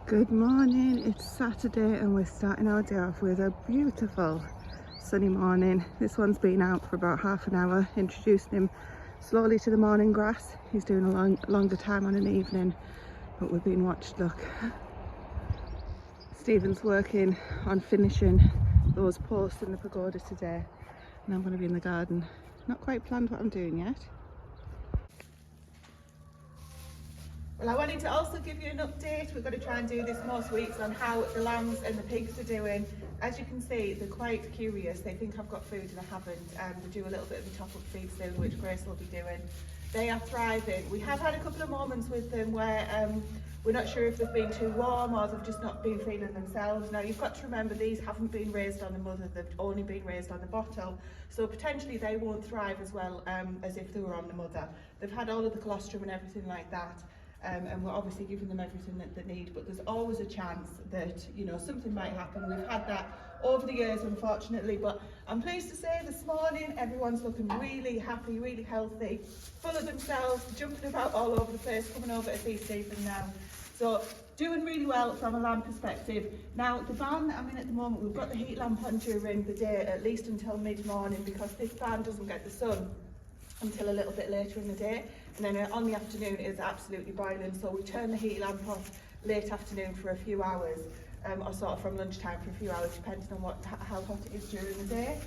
Good morning, it's Saturday and we're starting our day off with a beautiful sunny morning. This one's been out for about half an hour, introducing him slowly to the morning grass. He's doing a longer time on an evening, but we're being watched. Look, Stephen's working on finishing those posts in the pergola today, and I'm going to be in the garden. Not quite planned what I'm doing yet. Well, I wanted to also give you an update. We're going to try and do this most weeks on how the lambs and the pigs are doing. As you can see, they're quite curious. They think I've got food and I haven't. We do a little bit of a top-up feed soon, which Grace will be doing. They are thriving. We have had a couple of moments with them where we're not sure if they've been too warm or they've just not been feeding themselves. Now, you've got to remember these haven't been raised on the mother, they've only been raised on the bottle. So potentially they won't thrive as well as if they were on the mother. They've had all of the colostrum and everything like that. And we're obviously giving them everything that they need, but there's always a chance that, you know, something might happen. We've had that over the years, unfortunately, but I'm pleased to say this morning everyone's looking really happy, really healthy, full of themselves, jumping about all over the place, coming over to see Stephen now. So doing really well from a lamb perspective. Now, the barn that I'm in at the moment, we've got the heat lamp on during the day, at least until mid-morning, because this barn doesn't get the sun until a little bit later in the day, and then on the afternoon it's absolutely boiling, so we turn the heat lamp off late afternoon for a few hours, or sort of from lunchtime for a few hours, depending on how hot it is during the day,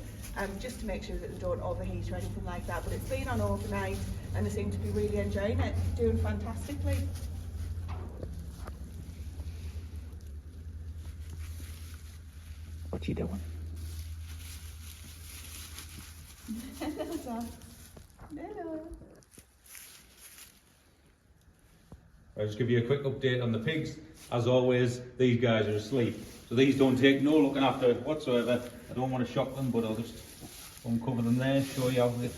just to make sure that they don't overheat or anything like that. But it's been on overnight and they seem to be really enjoying it, doing fantastically. What you doing? Hello. I'll just give you a quick update on the pigs. As always, these guys are asleep. So these don't take no looking after whatsoever. I don't want to shock them, but I'll just uncover them there, show you how they've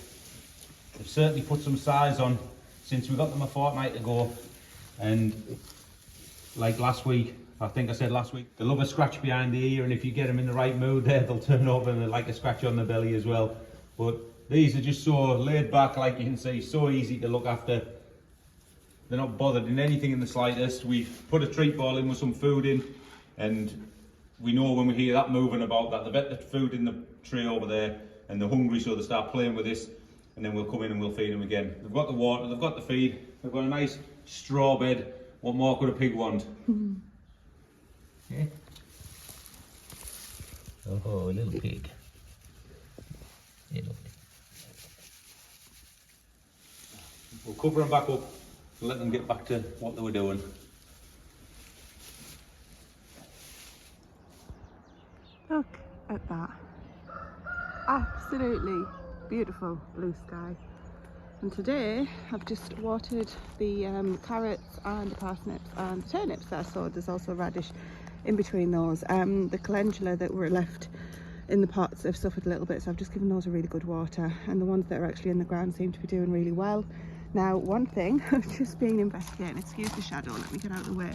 certainly put some size on since we got them a fortnight ago. And like last week, I think I said last week, they love a scratch behind the ear, and if you get them in the right mood there, they'll turn over and they like a scratch on the belly as well. But these are just so laid back, like you can see, so easy to look after. They're not bothered in anything in the slightest. We've put a treat ball in with some food in, and we know when we hear that moving about that, they bet the food in the tray over there, and they're hungry, so they start playing with this, and then we'll come in and we'll feed them again. They've got the water, they've got the feed, they've got a nice straw bed. What more could a pig want? Yeah. Oh, little pig. Little pig. We'll cover them back up and let them get back to what they were doing. Look at that. Absolutely beautiful blue sky. And today I've just watered the carrots and the parsnips and the turnips there, so there's also radish in between those. The calendula that were left in the pots have suffered a little bit, so I've just given those a really good water, and the ones that are actually in the ground seem to be doing really well. Now, one thing I've just been investigating, excuse the shadow, let me get out of the way.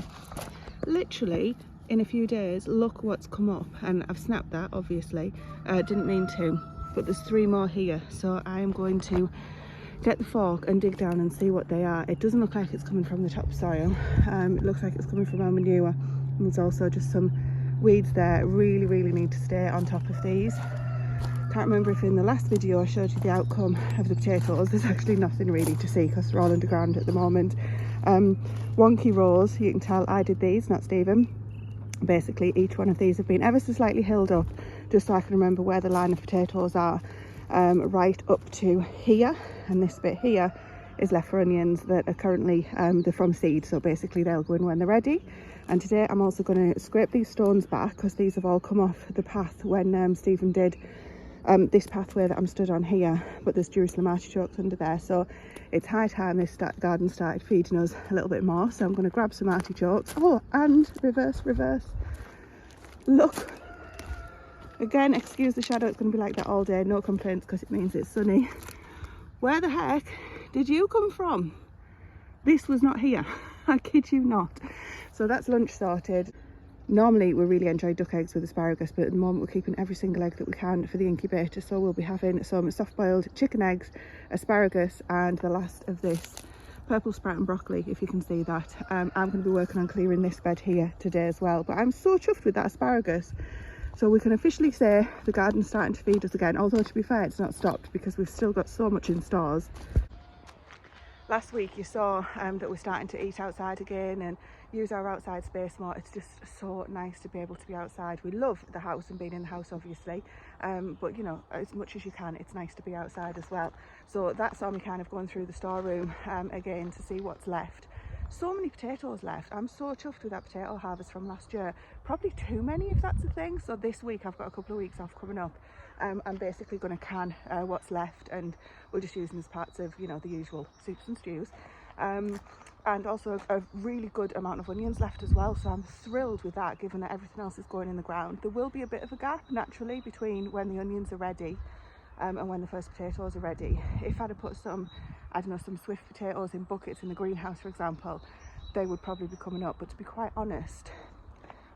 Literally in a few days, look what's come up, and I've snapped that obviously, didn't mean to, but there's 3 more here, so I am going to get the fork and dig down and see what they are. It doesn't look like it's coming from the topsoil, it looks like it's coming from our manure, and there's also just some weeds there. Really need to stay on top of these. Can't remember if in the last video I showed you the outcome of the potatoes. There's actually nothing really to see because they're all underground at the moment. Wonky rows, you can tell I did these, not Stephen. Basically each one of these have been ever so slightly hilled up, just so I can remember where the line of potatoes are, right up to here, and this bit here is left for onions that are currently they're from seed, so basically they'll go in when they're ready. And today I'm also going to scrape these stones back because these have all come off the path when Stephen did this pathway that I'm stood on here, but there's Jerusalem artichokes under there, so it's high time this garden started feeding us a little bit more. So I'm going to grab some artichokes. Oh, and reverse, look again, excuse the shadow, it's going to be like that all day, no complaints because it means it's sunny. Where the heck did you come from? This was not here. I kid you not. So that's lunch sorted. Normally we really enjoy duck eggs with asparagus, but at the moment we're keeping every single egg that we can for the incubator, so we'll be having some soft boiled chicken eggs, asparagus, and the last of this purple sprout and broccoli, if you can see that. I'm going to be working on clearing this bed here today as well, but I'm so chuffed with that asparagus. So we can officially say the garden's starting to feed us again, although to be fair it's not stopped because we've still got so much in stores. Last week you saw that we're starting to eat outside again and use our outside space more. It's just so nice to be able to be outside. We love the house and being in the house obviously, but you know, as much as you can, it's nice to be outside as well. So that saw me kind of going through the storeroom again to see what's left. So many potatoes left. I'm so chuffed with that potato harvest from last year. Probably too many if that's a thing. So this week I've got a couple of weeks off coming up. I'm basically going to can what's left, and we'll just use them as parts of, you know, the usual soups and stews. And also a really good amount of onions left as well, so I'm thrilled with that given that everything else is going in the ground. There will be a bit of a gap naturally between when the onions are ready and when the first potatoes are ready. If I'd have put some, I don't know, some swift potatoes in buckets in the greenhouse for example, they would probably be coming up, but to be quite honest,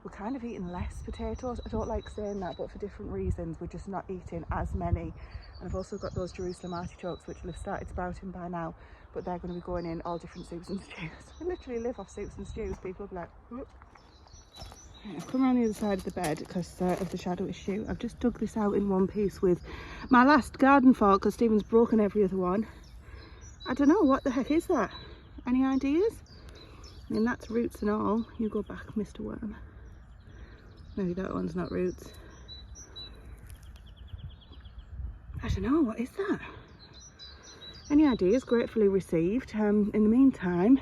we're kind of eating less potatoes. I don't like saying that, but for different reasons we're just not eating as many. And I've also got those Jerusalem artichokes which will have started sprouting by now, but they're going to be going in all different soups and stews. I literally live off soups and stews. People will be like, whoop. Right, I've come around the other side of the bed because of the shadow issue. I've just dug this out in one piece with my last garden fork because Stephen's broken every other one. I don't know, what the heck is that? Any ideas? I mean, that's roots and all. You go back, Mr. Worm. Maybe that one's not roots. I don't know, what is that? Any ideas? Gratefully received. In the meantime,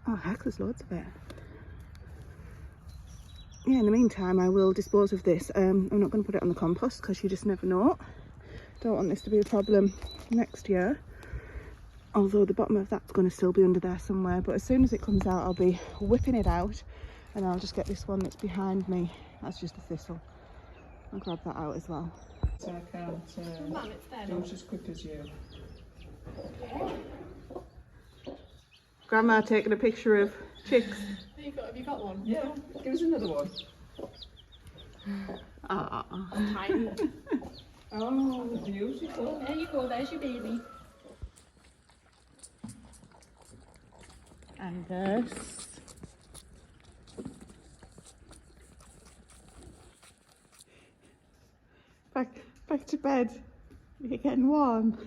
oh heck, there's loads of it. Yeah, in the meantime I will dispose of this. I'm not going to put it on the compost because you just never know. Don't want this to be a problem next year. Although the bottom of that's going to still be under there somewhere, but as soon as it comes out I'll be whipping it out, and I'll just get this one that's behind me. That's just a thistle. I'll grab that out as well. So I can't do it as quick as you. Grandma taking a picture of chicks. Have you got one? Yeah, give us another one. Tiny. Oh, beautiful. There you go, there's your baby. And this. Back to bed. You're getting warm.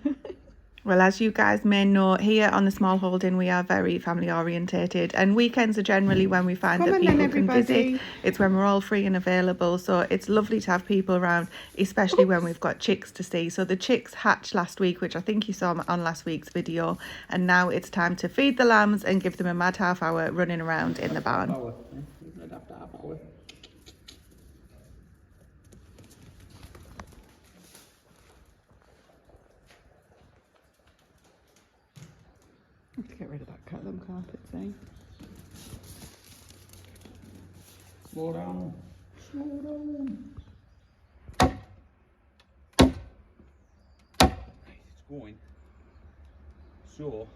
Well, as you guys may know, here on the Smallholding we are very family orientated, and weekends are generally when we find that people can visit. It's when we're all free and available, so it's lovely to have people around, especially when we've got chicks to see. So the chicks hatched last week, which I think you saw on last week's video, and now it's time to feed the lambs and give them a mad half hour running around in the barn. Let's get rid of that them carpets, eh? Slow down. Slow down. Right, it's going. So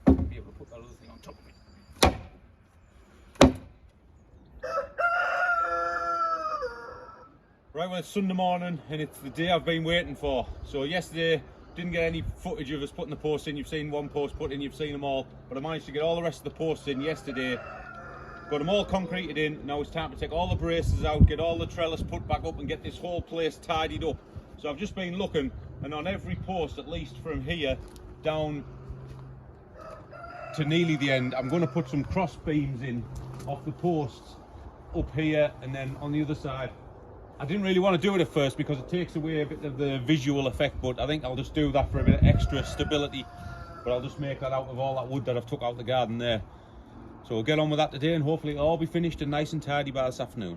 I'll be able to put that other thing on top of it. Right, well, it's Sunday morning and it's the day I've been waiting for. So yesterday didn't get any footage of us putting the posts in. You've seen one post put in, you've seen them all, but I managed to get all the rest of the posts in yesterday. Got them all concreted in. Now it's time to take all the braces out, get all the trellis put back up and get this whole place tidied up. So I've just been looking, and on every post, at least from here down to nearly the end, I'm going to put some cross beams in off the posts up here and then on the other side. I didn't really want to do it at first because it takes away a bit of the visual effect, but I think I'll just do that for a bit of extra stability. But I'll just make that out of all that wood that I've took out the garden there. So we'll get on with that today, and hopefully it'll all be finished and nice and tidy by this afternoon.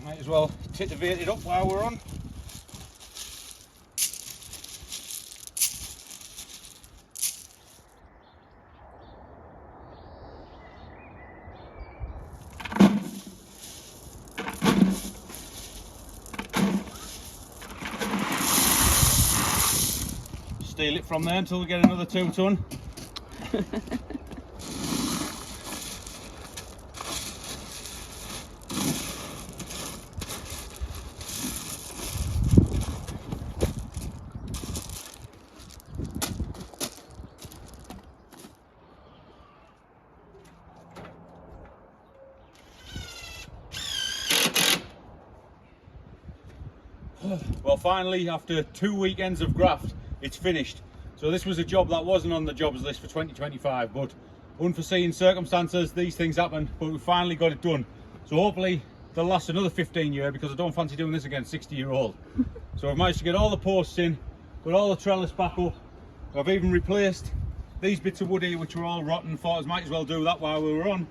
Might as well titivate it up while we're on. Steal it from there until we get another 2 ton. Well, finally, after 2 weekends of graft, it's finished. So this was a job that wasn't on the jobs list for 2025, but unforeseen circumstances, these things happen, but we finally got it done. So hopefully they'll last another 15 years, because I don't fancy doing this again 60-year-old. So I've managed to get all the posts in, got all the trellis back up. I've even replaced these bits of wood here which were all rotten. Thought I might as well do that while we were on.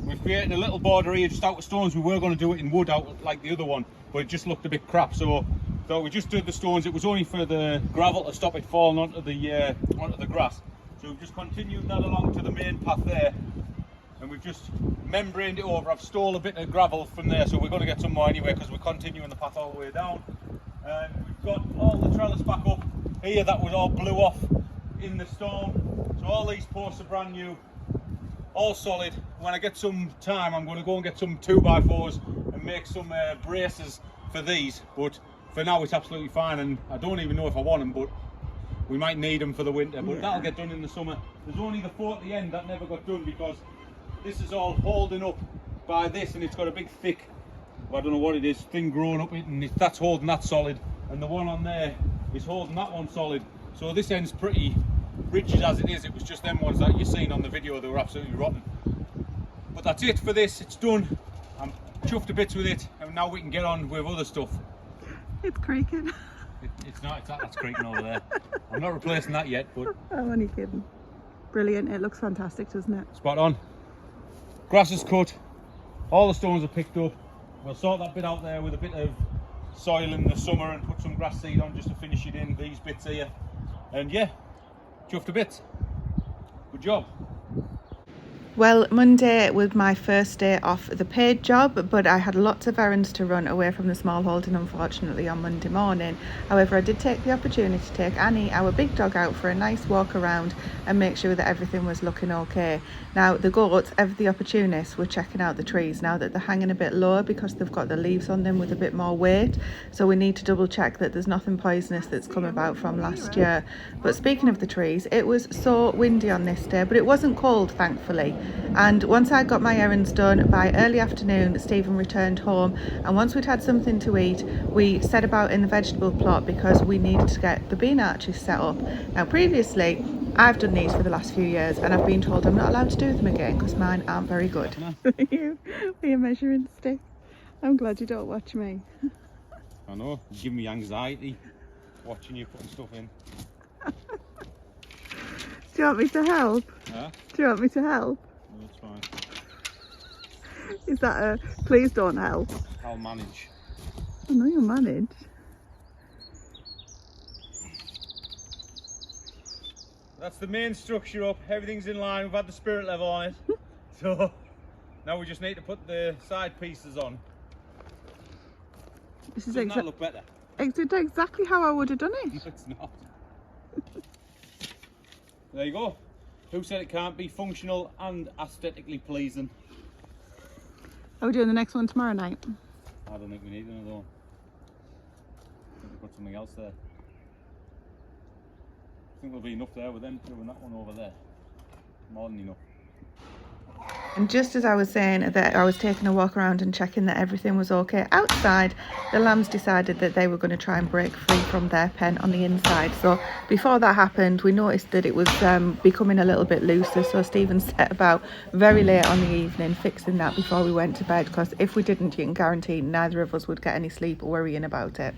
We've created a little border here just out of stones. We were going to do it in wood out like the other one, but it just looked a bit crap, so thought we just did the stones. It was only for the gravel to stop it falling onto the grass. So we've just continued that along to the main path there, and we've just membraned it over. I've stole a bit of gravel from there, so we're going to get some more anyway, because we're continuing the path all the way down. And we've got all the trellis back up here that was all blew off in the storm. So all these posts are brand new, all solid. When I get some time, I'm going to go and get some 2x4s and make some braces for these, but for now it's absolutely fine, and I don't even know if I want them, but we might need them for the winter, but that'll get done in the summer. There's only the foot at the end that never got done, because this is all holding up by this, and it's got a big thick, I don't know what it is, thing growing up it, and that's holding that solid, and the one on there is holding that one solid. So this end's pretty rigid as it is. It was just them ones that you've seen on the video, they were absolutely rotten. But that's it for this, it's done. I'm chuffed to bits with it, and now we can get on with other stuff. It's creaking. It's not, that's creaking over there. I'm not replacing that yet, but... I'm only kidding. Brilliant, it looks fantastic, doesn't it? Spot on. Grass is cut, all the stones are picked up. We'll sort that bit out there with a bit of soil in the summer and put some grass seed on just to finish it in, these bits here. And yeah, chuffed to bits. Good job. Well, Monday was my first day off the paid job, but I had lots of errands to run away from the smallholding, unfortunately, on Monday morning. However, I did take the opportunity to take Annie, our big dog, out for a nice walk around and make sure that everything was looking okay. Now, the goats, ever the opportunists, were checking out the trees now that they're hanging a bit lower, because they've got the leaves on them with a bit more weight. So we need to double check that there's nothing poisonous that's come about from last year. But speaking of the trees, it was so windy on this day, but it wasn't cold, thankfully. And once I got my errands done, by early afternoon, Stephen returned home, and once we'd had something to eat, we set about in the vegetable plot, because we needed to get the bean arches set up. Now, previously I've done these for the last few years, and I've been told I'm not allowed to do them again because mine aren't very good. With your measuring stick. I'm glad you don't watch me. I know, you give me anxiety watching you putting stuff in. Do you want me to help? Huh? Do you want me to help? No, it's fine. Is that a please don't help? I'll manage. I know you'll manage. That's the main structure up, everything's in line, we've had the spirit level on it. So now we just need to put the side pieces on. This is Doesn't that look better? exactly how I would have done it. No, it's not. There you go. Who said it can't be functional and aesthetically pleasing? Are we doing the next one tomorrow night? I don't think we need another one. I think we'll put something else there. I think there'll be enough there with them doing that one over there. More than enough. And just as I was saying that I was taking a walk around and checking that everything was okay outside, the lambs decided that they were going to try and break free from their pen on the inside. So before that happened, we noticed that it was becoming a little bit looser. So Stephen set about very late on the evening fixing that before we went to bed, because if we didn't, you can guarantee neither of us would get any sleep worrying about it.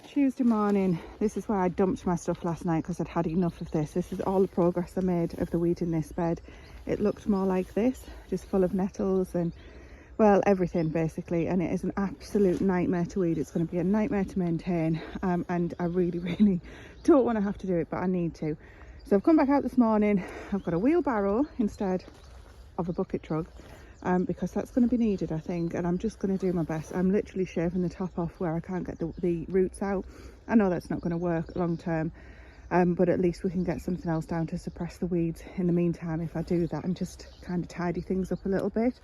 Tuesday morning, this is where I dumped my stuff last night because I'd had enough of this. This is all the progress I made of the weed in this bed. It looked more like this, just full of nettles and, well, everything basically, and it is an absolute nightmare to weed. It's going to be a nightmare to maintain, and I really don't want to have to do it, but I need to. So I've come back out this morning. I've got a wheelbarrow instead of a bucket truck, because that's going to be needed, I think, and I'm just going to do my best. I'm literally shaving the top off where I can't get the roots out. I know that's not going to work long term, but at least we can get something else down to suppress the weeds in the meantime if I do that, and just kind of tidy things up a little bit.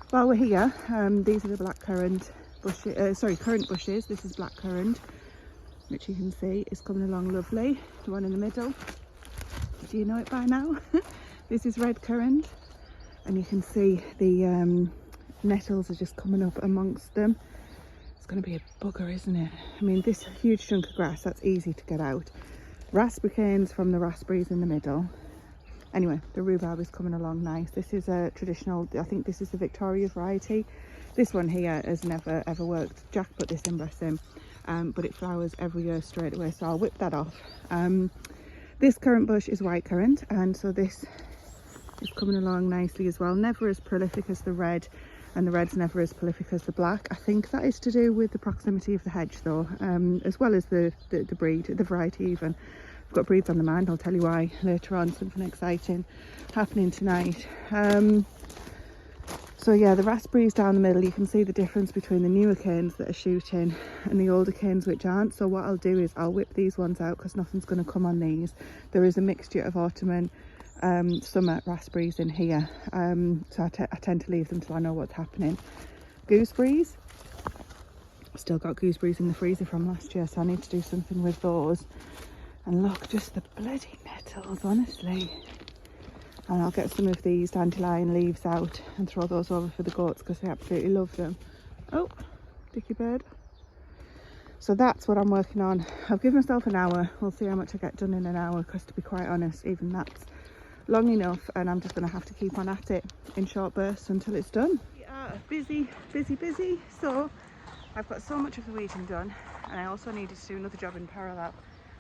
While we're here, these are the blackcurrant currant bushes. This is black currant, which you can see is coming along lovely. The one in the middle, do you know it by now? This is red currant, and you can see the nettles are just coming up amongst them. It's going to be a bugger, isn't it? I mean, this huge chunk of grass, that's easy to get out. Raspberry canes from the raspberries in the middle. Anyway, the rhubarb is coming along nice. This is a traditional, I think this is the Victoria variety. This one here has never ever worked. Jack put this in, bless him, but it flowers every year straight away, so I'll whip that off. This currant bush is white currant, and so this is coming along nicely as well. Never as prolific as the red, and the red's never as prolific as the black. I think that is to do with the proximity of the hedge though, as well as the breed, the variety even. I've got breeds on the mind, I'll tell you why later on, something exciting happening tonight. So yeah, the raspberries down the middle, you can see the difference between the newer canes that are shooting and the older canes which aren't. So what I'll do is I'll whip these ones out because nothing's going to come on these. There is a mixture of autumn and summer raspberries in here, so I tend to leave them till I know what's happening. Gooseberries, still got gooseberries in the freezer from last year, so I need to do something with those. And look, just the bloody nettles, honestly. And I'll get some of these dandelion leaves out and throw those over for the goats because they absolutely love them. Oh, dicky bird. So that's what I'm working on. I've given myself an hour. We'll see how much I get done in an hour, because to be quite honest, even that's long enough, and I'm just going to have to keep on at it in short bursts until it's done. We are busy. So I've got so much of the weeding done, and I also needed to do another job in parallel,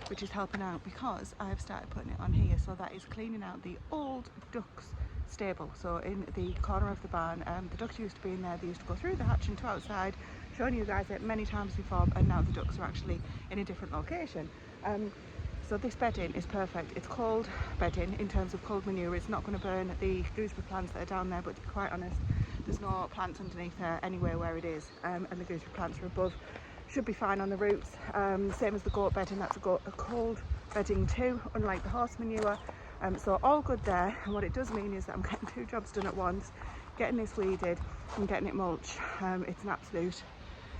which is helping out because I've started putting it on here. So that is cleaning out the old ducks stable. So in the corner of the barn, the ducks used to be in there. They used to go through the hatch into outside, shown you guys it many times before, and now the ducks are actually in a different location. So this bedding is perfect. It's cold bedding in terms of cold manure. It's not going to burn the gooseberry plants that are down there, but to be quite honest, there's no plants underneath there anywhere where it is, and the gooseberry plants are above. Should be fine on the roots. Same as the goat bedding, that's a cold bedding too, unlike the horse manure. So all good there, and what it does mean is that I'm getting two jobs done at once, getting this weeded and getting it mulch.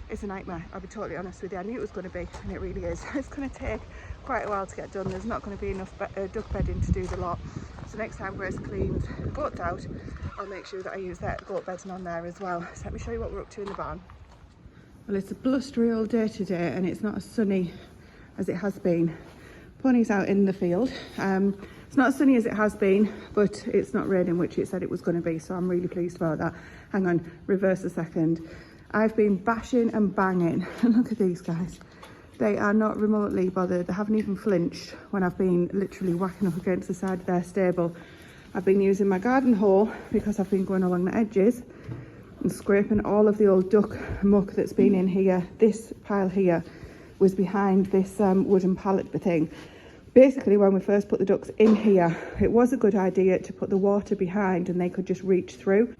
It's a nightmare, I'll be totally honest with you. I knew it was going to be, and it really is. It's going to take quite a while to get done. There's not going to be enough duck bedding to do the lot. So next time Grace cleans the goats out, I'll make sure that I use that goat bedding on there as well. So let me show you what we're up to in the barn. Well, it's a blustery all day today, and it's not as sunny as it has been. Pony's out in the field. It's not as sunny as it has been, but it's not raining, which it said it was going to be, so I'm really pleased about that. Hang on, reverse a second. I've been bashing and banging, and look at these guys. They are not remotely bothered. They haven't even flinched when I've been literally whacking up against the side of their stable. I've been using my garden hoe because I've been going along the edges and scraping all of the old duck muck that's been in here. This pile here was behind this wooden pallet thing. Basically, when we first put the ducks in here, it was a good idea to put the water behind and they could just reach through.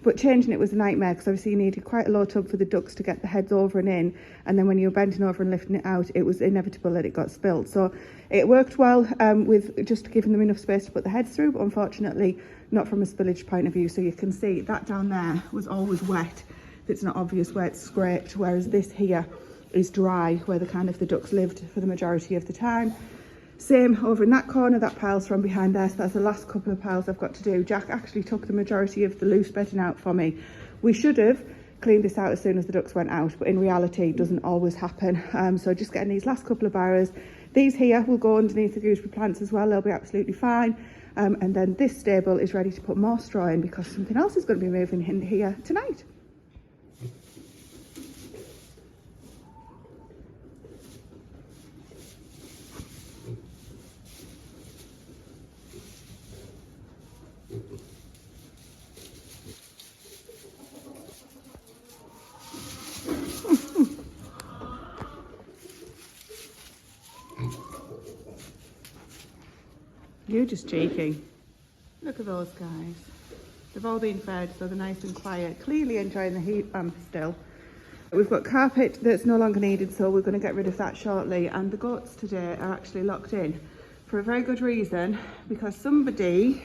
But changing it was a nightmare because obviously you needed quite a low tub for the ducks to get the heads over and in, and then when you were bending over and lifting it out, it was inevitable that it got spilled. So it worked well with just giving them enough space to put the heads through, but unfortunately not from a spillage point of view. So you can see that down there was always wet. It's not obvious where it's scraped, whereas this here is dry, where the ducks lived for the majority of the time. Same over in that corner, that pile's from behind there, so that's the last couple of piles I've got to do. Jack actually took the majority of the loose bedding out for me. We should have cleaned this out as soon as the ducks went out, but in reality it doesn't always happen. So just getting these last couple of barrows. These here will go underneath the gooseberry plants as well, they'll be absolutely fine. And then this stable is ready to put more straw in because something else is going to be moving in here tonight. You're just cheeky. Look at those guys. They've all been fed, so they're nice and quiet. Clearly enjoying the heat still. We've got carpet that's no longer needed, so we're going to get rid of that shortly. And the goats today are actually locked in for a very good reason, because somebody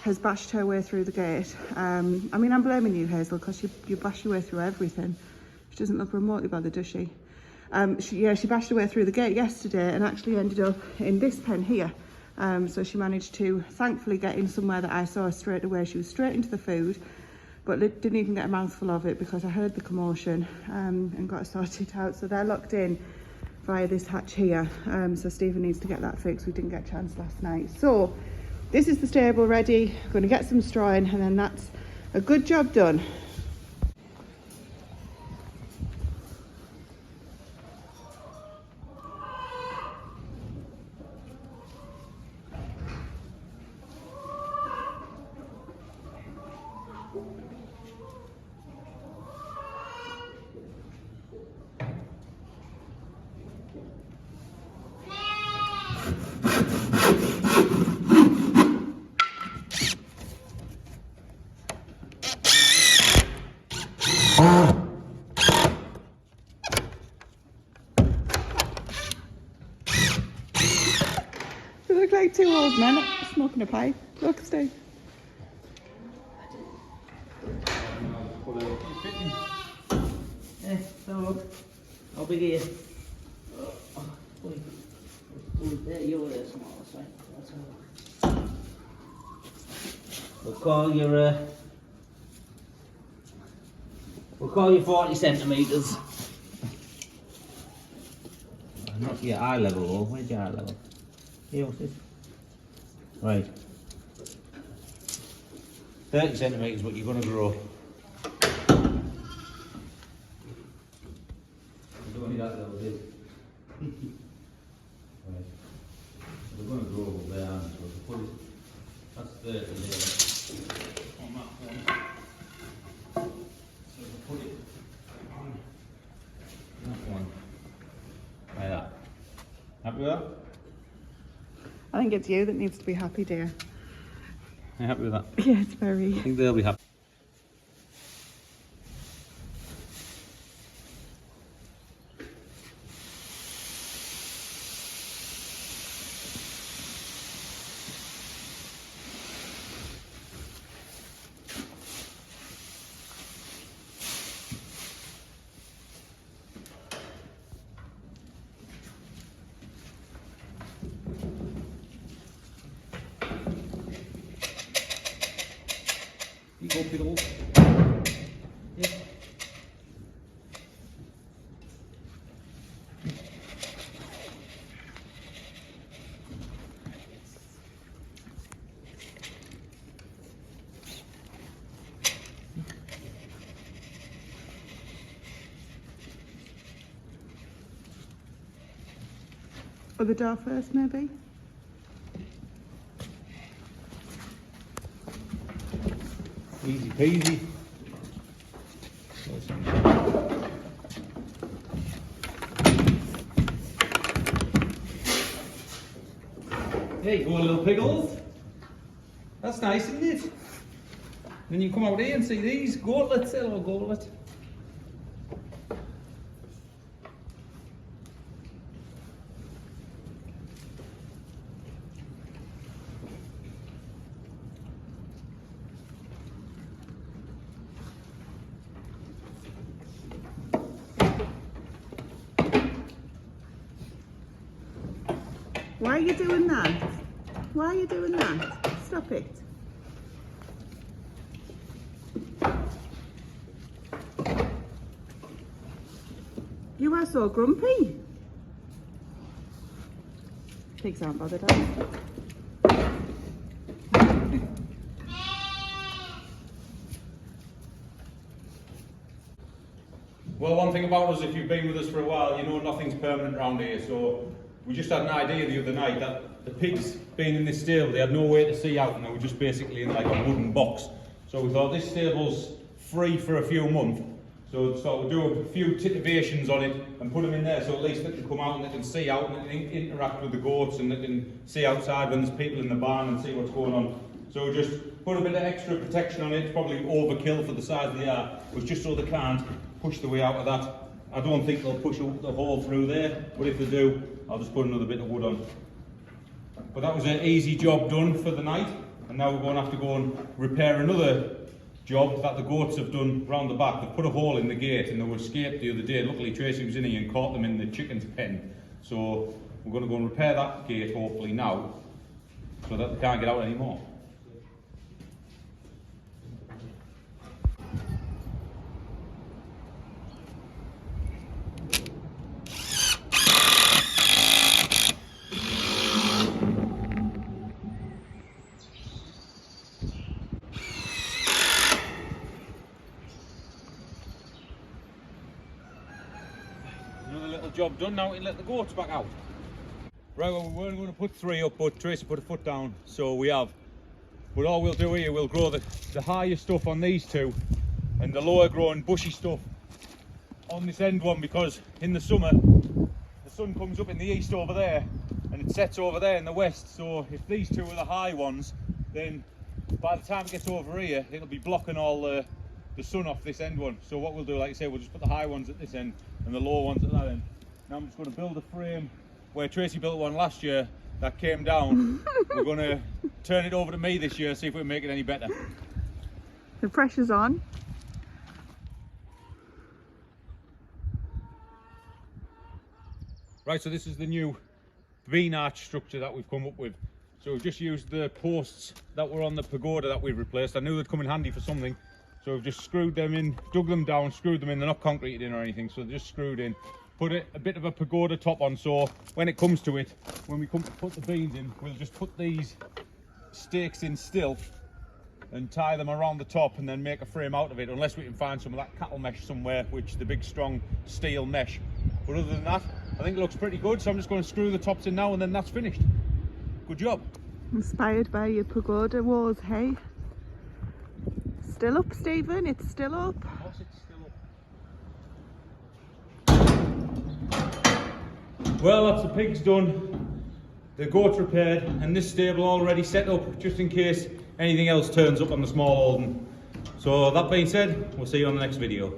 has bashed her way through the gate. I mean, I'm blaming you, Hazel, because you bash your way through everything. She doesn't look remotely bothered, does she? She bashed her way through the gate yesterday and actually ended up in this pen here. So she managed to thankfully get in somewhere that I saw straight away. She was straight into the food, but didn't even get a mouthful of it because I heard the commotion and got her sorted out. So they're locked in via this hatch here. So Stephen needs to get that fixed. We didn't get a chance last night. So this is the stable ready. I'm going to get some straw in, and then that's a good job done. You look like two old men smoking a pipe. Look, Steve. So, how big are you? There you are, smallest, right? That's all. We'll call you 40 centimetres. Not your eye level, though. Where's your eye level? Here, what's this? Right. 30 centimetres, but you're going to grow. You don't need that level, do you? Right. We're going to grow over there, aren't we? So we'll put it, that's 30 there. On that one. So we'll put it on that one. Like that. Happy with that? I think it's you that needs to be happy, dear. Are you happy with that? Yeah, it's very. I think they'll be happy. You go pick it up. Yeah. Or the door first, maybe? Easy peasy. There you go, little pickles. That's nice, isn't it? Then you come out here and see these gauntlets. Hello, gauntlet. Why are you doing that? Why are you doing that? Stop it. You are so grumpy. Pigs aren't bothered, are they? Well, one thing about us, if you've been with us for a while, you know nothing's permanent around here. So we just had an idea the other night that the pigs being in this stable, they had no way to see out and they were just basically in like a wooden box. So we thought this stable's free for a few months. So we'll do a few titivations on it and put them in there so at least they can come out and they can see out and they can interact with the goats and they can see outside when there's people in the barn and see what's going on. So we'll just put a bit of extra protection on it. It's probably overkill for the size they are, but just so they can't push the way out of that. I don't think they'll push the hole through there, but if they do, I'll just put another bit of wood on. But that was an easy job done for the night. and now we're going to have to go and repair another job that the goats have done round the back. They've put a hole in the gate and they were escaped the other day. Luckily Tracy was in here and caught them in the chicken's pen. So we're going to go and repair that gate hopefully now, so that they can't get out anymore. Another little job done. Now we can let the goats back out. Right, well, we weren't going to put 3 up, but Tracy put a foot down, so we have. But all we'll do here, we'll grow the higher stuff on these 2 and the lower growing bushy stuff on this end one, because in the summer the sun comes up in the east over there and it sets over there in the west. So if these 2 are the high ones, then by the time it gets over here, it'll be blocking all the sun off this end one. So what we'll do, like I say, we'll just put the high ones at this end and the lower ones at that end. Now I'm just going to build a frame where Tracy built one last year that came down. We're going to turn it over to me this year, see if we can make it any better. The pressure's on. Right, so this is the new V arch structure that we've come up with. So we've just used the posts that were on the pagoda that we've replaced. I knew they'd come in handy for something, so we've just screwed them in, dug them down, screwed them in. They're not concreted in or anything, so they're just screwed in. Put a bit of a pagoda top on, so when it comes to it, when we come to put the beans in, we'll just put these stakes in still and tie them around the top and then make a frame out of it, unless we can find some of that cattle mesh somewhere, which the big strong steel mesh. But other than that, I think it looks pretty good, so I'm just going to screw the tops in now and then that's finished. Good job. Inspired by your pagoda walls, hey? Still up, Stephen? It's still up. Of course it's still up. Well, that's the pigs done, the goats repaired, and this stable already set up just in case anything else turns up on the small holding. So that being said, we'll see you on the next video.